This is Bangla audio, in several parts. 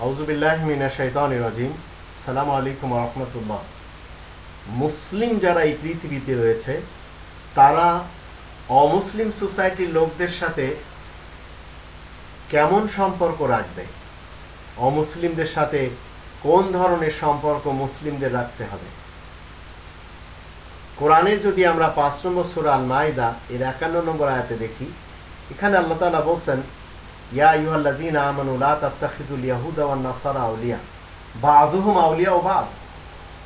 আউযু বিল্লাহি মিনাশ শাইতানির রাজিম। আসসালামু আলাইকুম ওয়া রাহমাতুল্লাহ। মুসলিম যারা এই পৃথিবীতে রয়েছে তারা অমুসলিম সোসাইটির লোকদের সাথে কেমন সম্পর্ক রাখবে, অমুসলিমদের সাথে কোন ধরনের সম্পর্ক মুসলিমদের রাখতে হবে। কোরআনে যদি আমরা ৫ নম্বর সূরা আল মাইদা এর ৫১ নম্বর আয়াতে দেখি, এখানে আল্লাহ তাআলা বলেন, ইয়া আইয়ুহাল্লাযীনা আমানু লা তাত্তাখিযুল ইয়াহুদা ওয়ান নাসারা আউলিয়া বা'যুহুম আউলিয়াউ বা'দ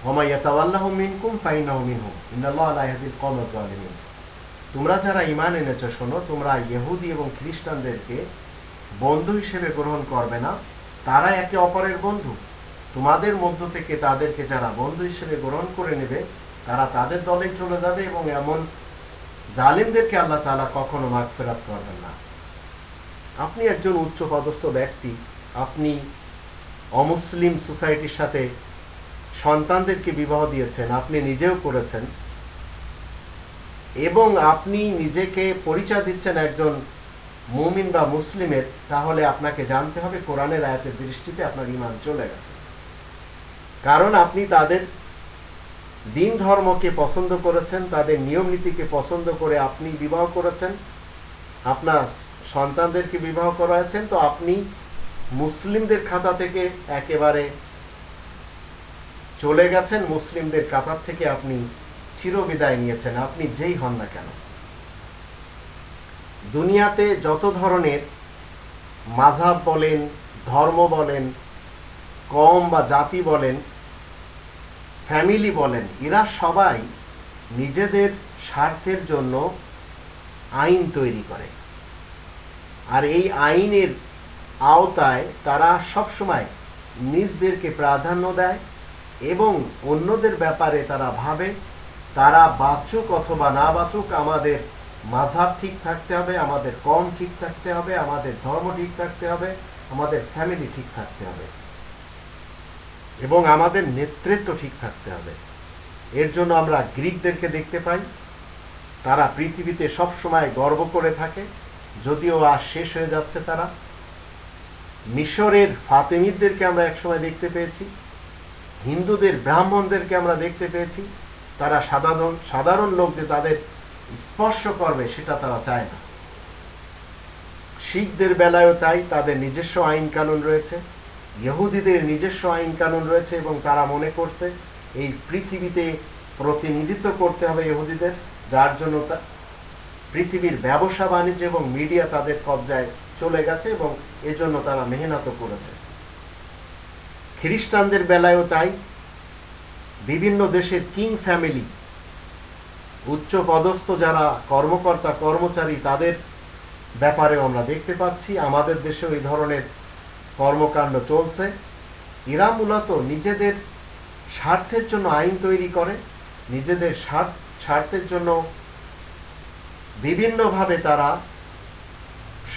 ওয়া মান ইয়াতাওয়াল্লাহুম মিনকুম ফাইন্নাহু মিনহুম ইন্নাল্লাহা লা ইয়াহদিল কওমাজ জালিমিন। তোমরা যারা ঈমান এনেছো শোনো, তোমরা ইহুদি এবং খ্রিস্টানদেরকে বন্ধু হিসেবে গ্রহণ করবে না, তারা একে অপরের বন্ধু। তোমাদের মধ্য থেকে তাদেরকে যারা বন্ধু হিসেবে গ্রহণ করে নেবে তারা তাদের দলেই চলে যাবে, এবং এমন জালিমদেরকে আল্লাহ তাআলা কখনো মাগফিরাত করবেন না। আপনি একজন উচ্চ পদস্থ ব্যক্তি, আপনি অমুসলিম সোসাইটির সাথে সন্তানদেরকে বিবাহ দিয়েছেন, আপনি নিজেও করেছেন, এবং আপনি নিজেকে পরিচয় দিচ্ছেন একজন মুমিন বা মুসলিমের, তাহলে আপনাকে জানতে হবে কোরআনের আয়াতের দৃষ্টিতে আপনার ঈমান চলে গেছে। কারণ আপনি তাদের দিন ধর্মকে পছন্দ করেছেন, তাদের নিয়ম নীতিকে পছন্দ করে আপনি বিবাহ করেছেন, আপনার সন্তানদেরকে বিবাহ করাচ্ছেন, তো আপনি মুসলিমদের খাতা থেকে একেবারে চলে গেছেন, মুসলিমদের কাতার থেকে আপনি চিরবিদায় নিয়েছেন, আপনি যেই হন না কেন। দুনিয়াতে যত ধরনের মাযহাব বলেন, ধর্ম বলেন, কওম বা জাতি বলেন, ফ্যামিলি বলেন, এরা সবাই নিজেদের স্বার্থের জন্য আইন তৈরি করে, আর এই আইনের আওতায় তারা সবসময় নিজদেরকে প্রাধান্য দেয় এবং অন্যদের ব্যাপারে তারা ভাবে তারা বাঁচুক অথবা না বাঁচুক, আমাদের মাযহাব ঠিক থাকতে হবে, আমাদের কওম ঠিক থাকতে হবে, আমাদের ধর্ম ঠিক থাকতে হবে, আমাদের ফ্যামিলি ঠিক থাকতে হবে, এবং আমাদের নেতৃত্ব ঠিক থাকতে হবে। এর জন্য আমরা গ্রিকদেরকে দেখতে পাই, তারা পৃথিবীতে সবসময় গর্ব করে থাকে, যদিও আজ শেষ হয়ে যাচ্ছে তারা। মিশরের ফাতেমিদদেরকে আমরা একসময় দেখতে পেয়েছি, হিন্দুদের ব্রাহ্মণদেরকে আমরা দেখতে পেয়েছি, তারা সাধারণ লোক যে তাদের স্পর্শ করবে সেটা তারা চায় না। শিখদের বেলায়ও তাই, তাদের নিজস্ব আইন কানুন রয়েছে, ইহুদিদের নিজস্ব আইন কানুন রয়েছে, এবং তারা মনে করছে এই পৃথিবীতে প্রতিনিধিত্ব করতে হবে ইহুদিদের, যার জন্য পৃথিবীর ব্যবসা বাণিজ্য এবং মিডিয়া তাদের কবজায় চলে গেছে, এবং এজন্য তারা মেহনত করেছে। খ্রিস্টানদের বেলায়ও তাই, বিভিন্ন দেশের কিং ফ্যামিলি, উচ্চ পদস্থ যারা কর্মকর্তা কর্মচারী, তাদের ব্যাপারেও আমরা দেখতে পাচ্ছি আমাদের দেশেও এই ধরনের কর্মকাণ্ড চলছে। এরা মূলত নিজেদের স্বার্থের জন্য আইন তৈরি করে, নিজেদের স্বার্থের জন্য বিভিন্নভাবে তারা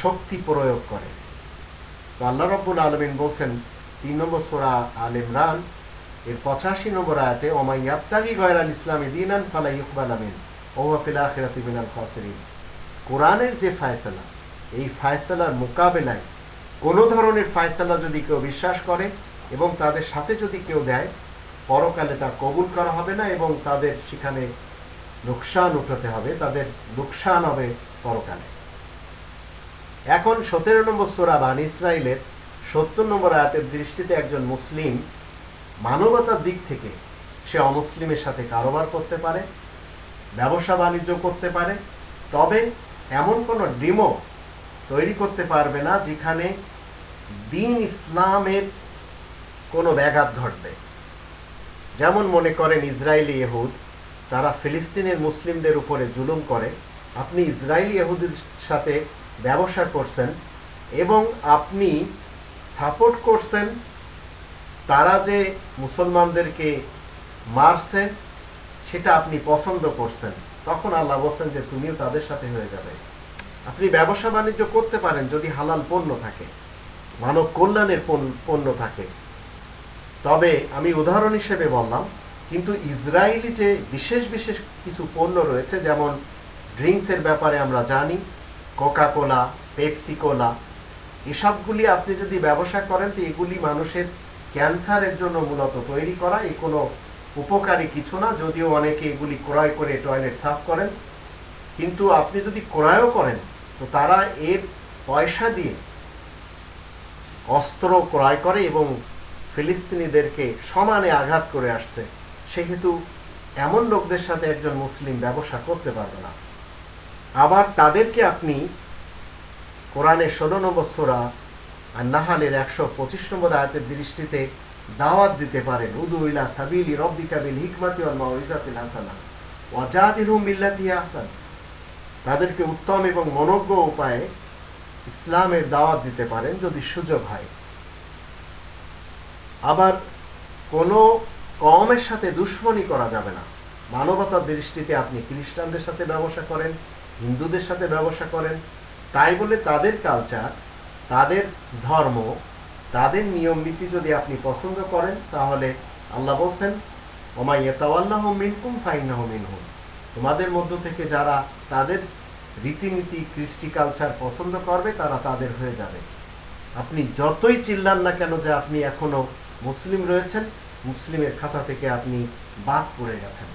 শক্তি প্রয়োগ করে। তো আল্লাহ রাব্বুল আলামিন বলছেন ৩ নম্বর সূরা আল ইমরান এর ৮৫ নম্বর আয়াতে, ওয়া ইয়াবতাগি গায়রাল ইসলামি দীনান ফালা ইউকবালা মিন ওয়া হুয়া ফিল আখিরাতি মিনাল খাসিরিন। কোরআনের যে ফয়সালা, এই ফয়সালার মোকাবেলায় কোন ধরনের ফয়সালা যদি কেউ বিশ্বাস করে এবং তাদের সাথে যদি কেউ দেয়, পরকালে তা কবুল করা হবে না, এবং তাদের সেখানে লোকসান উঠাতে হবে, তাদের লোকসান হবে পরকালে। এখন ১৭ নম্বর সূরা বানী ইসরাঈলের ৭০ নম্বর আয়াতের দৃষ্টিতে একজন মুসলিম মানবতার দিক থেকে সে অমুসলিমের সাথে কারবার করতে পারে, ব্যবসা বাণিজ্য করতে পারে, তবে এমন কোনো ডিমো তৈরি করতে পারবে না যেখানে দ্বীন ইসলামের কোনো ব্যাঘাত ঘটবে। যেমন মনে করেন ইসরায়েলি ইহুদ, তারা ফিলিস্তিনের মুসলিমদের উপরে জুলুম করে, আপনি ইসরায়েলি ইহুদির সাথে ব্যবসা করছেন এবং আপনি সাপোর্ট করছেন তারা যে মুসলমানদেরকে মারছে সেটা আপনি পছন্দ করছেন, তখন আল্লাহ বলছেন যে তুমিও তাদের সাথে হয়ে যাবে। আপনি ব্যবসা বাণিজ্য করতে পারেন যদি হালাল পণ্য থাকে, মানব কল্যাণের পণ্য থাকে, তবে আমি উদাহরণ হিসেবে বললাম। কিন্তু ইসরায়েলি যে বিশেষ বিশেষ কিছু পণ্য রয়েছে, যেমন ড্রিঙ্কসের ব্যাপারে আমরা জানি কোকা কোলা, পেপসি কোলা, এসবগুলি আপনি যদি ব্যবসা করেন তো এগুলি মানুষের ক্যান্সারের জন্য মূলত তৈরি করা, এই কোনো উপকারী কিছু না। যদিও অনেকে এগুলি ক্রয় করে টয়লেট সাফ করেন, কিন্তু আপনি যদি ক্রয়ও করেন তো তারা এর পয়সা দিয়ে অস্ত্র ক্রয় করে এবং ফিলিস্তিনিদেরকে সমানে আঘাত করে আসছে। সেহেতু এমন লোকদের সাথে একজন মুসলিম ব্যবসা করতে পারবে না। আবার তাদেরকে আপনি কোরআনের 16 নম্বর সূরা আন-নাহলের 125 নম্বর আয়াতের দৃষ্টিতে দাওয়াত দিতে পারেন, উদু ইলা সাবিলি রাব্বিকা বিল হিকমাতি ওয়াল মাউইজাতিল হাসানাহ ওয়াজাদিলহুম বিল্লাতি হিয়া আহসান। তাদেরকে উত্তম এবং মনোজ্ঞ উপায়ে ইসলামের দাওয়াত দিতে পারেন যদি সুযোগ হয়। আবার কোনো কওমের সাথে দুশমনি করা যাবে না। মানবতার দৃষ্টিতে আপনি খ্রিস্টানদের সাথে ব্যবসা করেন, হিন্দুদের সাথে ব্যবসা করেন, তাই বলে তাদের কালচার, তাদের ধর্ম, তাদের নিয়ম নীতি যদি আপনি পছন্দ করেন তাহলে আল্লাহ বলছেন ওমা ইয়াতাওয়াল্লাহুম মিনকুম ফাইন্নাহু মিনহুম, তোমাদের মধ্য থেকে যারা তাদের রীতিনীতি কৃষ্টি কালচার পছন্দ করবে তারা তাদের হয়ে যাবে। আপনি যতই চিল্লান না কেন যে আপনি এখনো মুসলিম রয়েছেন, মুসলিমের খাতা থেকে আপনি বাদ পড়ে গেছেন।